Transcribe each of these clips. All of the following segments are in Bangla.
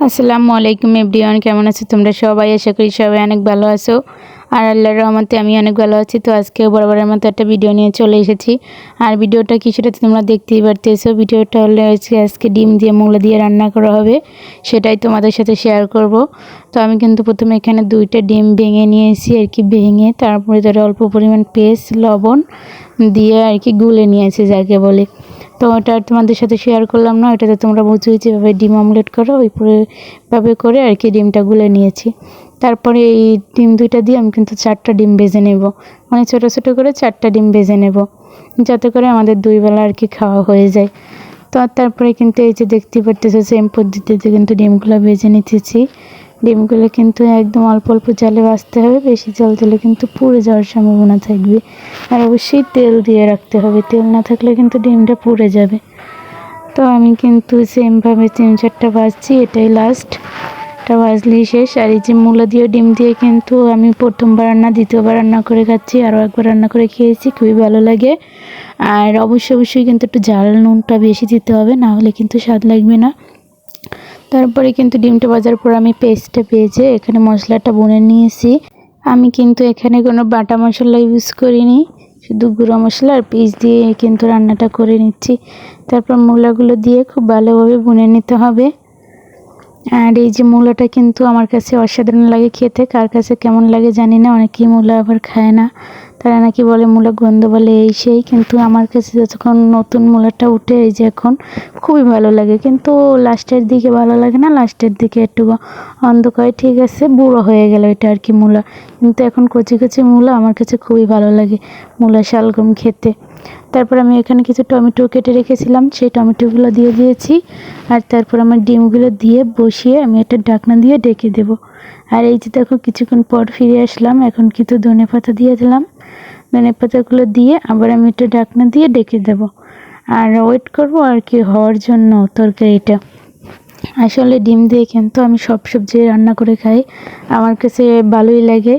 আসসালামু আলাইকুম এভরিওয়ান, কেমন আছো তোমরা সবাই? আশা করি সবাই অনেক ভালো আছো। আর আল্লাহর রহমতে আমি অনেক ভালো আছি। তো আজকে বরাবরের মতো একটা ভিডিও নিয়ে চলে এসেছি। আর ভিডিওটা কি সেটা তোমরা দেখতেই পারতেছো। ভিডিওটা হলে আজকে ডিম দিয়ে মূলা দিয়ে রান্না করা হবে, সেটাই তোমাদের সাথে শেয়ার করব। তো আমি কিন্তু প্রথমে এখানে 2টা ডিম ভেঙে নিয়েছি আর কি, ভেঙে তারপরে ধরে অল্প পরিমাণ পেস্ট লবণ দিয়ে আর কি গুলে নিয়েছি যাকে বলে। তো ওটা তোমাদের সাথে শেয়ার করলাম না, ওটাতে তোমরা বুঝোই যেভাবে ডিম অমলেট করো ওইভাবে করে আর কি ডিমটা গুলে নিয়েছি। তারপরে এই ডিম 2টা দিয়ে আমি কিন্তু 4টা ডিম ভেজে নেব, মানে ছোটো ছোটো করে 4টা ডিম ভেজে নেব, যাতে করে আমাদের 2 বেলা আর কি খাওয়া হয়ে যায়। তো তারপরে কিন্তু এই যে দেখতে পারতেছো সেম পদ্ধতিতে কিন্তু ডিমগুলো ভেজে নিতেছি। ডিমগুলো কিন্তু একদম অল্প অল্প জালে ভাজতে হবে, বেশি জল দিলে কিন্তু পুড়ে যাওয়ার সম্ভাবনা থাকবে। আর অবশ্যই তেল দিয়ে রাখতে হবে, তেল না থাকলে কিন্তু ডিমটা পুড়ে যাবে। তো আমি কিন্তু সেমভাবে 3-4টা ভাজছি, এটাই লাস্টটা ভাজলেই শেষ। আর এই যে মূলা দিয়ে ডিম দিয়ে কিন্তু আমি প্রথমবার রান্না, দ্বিতীয়বার রান্না করে খাচ্ছি, আরও একবার রান্না করে খেয়েছি, খুবই ভালো লাগে। আর অবশ্যই কিন্তু একটু ঝাল নুনটা বেশি দিতে হবে, না হলে কিন্তু স্বাদ লাগবে না। তারপরে কিন্তু ডিমটা ভাজার পর আমি পেস্টটা ভেজে এখানে মশলাটা বুনে নিয়েছি। আমি কিন্তু এখানে কোনো বাটা মশলা ইউজ করিনি, শুধু গুঁড়ো মশলা আর পেস্ট দিয়ে কিন্তু রান্নাটা করে নিচ্ছি। তারপর মূলাগুলো দিয়ে খুব ভালোভাবে বুনে নিতে হবে। আর এই যে মূলাটা কিন্তু আমার কাছে অসাধারণ লাগে খেতে, কার কাছে কেমন লাগে জানি না, অনেকেই মূলা আবার খায় না, তারা নাকি বলে মূলা গন্ধ বলে এই সেই, কিন্তু আমার কাছে যতক্ষণ নতুন মূলাটা উঠে এই যে এখন খুবই ভালো লাগে, কিন্তু লাস্টের দিকে ভালো লাগে না, লাস্টের দিকে একটু অন্ধকার, ঠিক আছে বুড়ো হয়ে গেল এটা আর কি মূলা, কিন্তু এখন কচি কচি মূলা আমার কাছে খুবই ভালো লাগে মূলা শালগম খেতে। তারপর আমি এখানে কিছু টমেটো কেটে রেখেছিলাম, সেই টমেটোগুলো দিয়ে দিয়েছি। আর তারপর আমার ডিমগুলো দিয়ে বসিয়ে আমি একটা ঢাকনা দিয়ে ডেকে দেব। আর এই যে দেখো কিছুক্ষণ পর ফিরে আসলাম, এখন কিন্তু ধনেপাতা দিয়ে দিলাম, ধনেপাতাগুলো দিয়ে আবার আমি একটা ঢাকনা দিয়ে ডেকে দেব। আর ওয়েট করব আর কি হওয়ার জন্য তরকারিটা। আসলে ডিম দিয়ে কিন্তু আমি সব সবজি রান্না করে খাই, আমার কাছে ভালোই লাগে।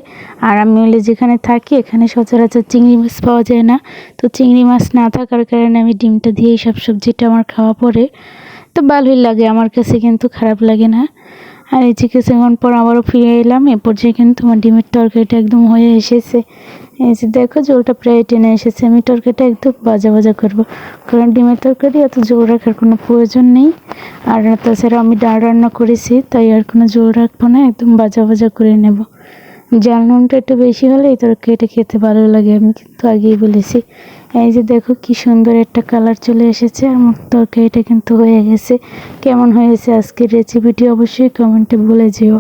আর আমি হলে যেখানে থাকি এখানে সচরাচর চিংড়ি মাছ পাওয়া যায় না, তো চিংড়ি মাছ না থাকার কারণে আমি ডিমটা দিয়েই সব সবজিটা আমার খাওয়া পড়ে, তো ভালোই লাগে আমার কাছে, কিন্তু খারাপ লাগে না। আর এই যে কিছুক্ষণ পর আবারও ফিরে এলাম, এ পর্যায়ে কিন্তু আমার ডিমের তরকারিটা একদম হয়ে এসেছে। এই যে দেখো জলটা প্রায় টেনে এসেছে, আমি তরকারিটা একদম ভাজা ভাজা করবো, কারণ ডিমের তরকারি এত জোর রাখার কোনো প্রয়োজন নেই। আর তাছাড়া আমি ডাল রান্না করেছি, তাই আর কোনো জোর রাখবো না, একদম ভাজা ভাজা করে নেব। জাল নুনটা একটু বেশি হলে এই তরকারিটা খেতে ভালো লাগে, আমি কিন্তু আগেই বলেছি। এই যে দেখো কি সুন্দর একটা কালার চলে এসেছে, আর আমার তরকারিটা কিন্তু হয়ে গেছে। কেমন হয়েছে আজকের রেসিপিটি অবশ্যই কমেন্টে বলে যেও।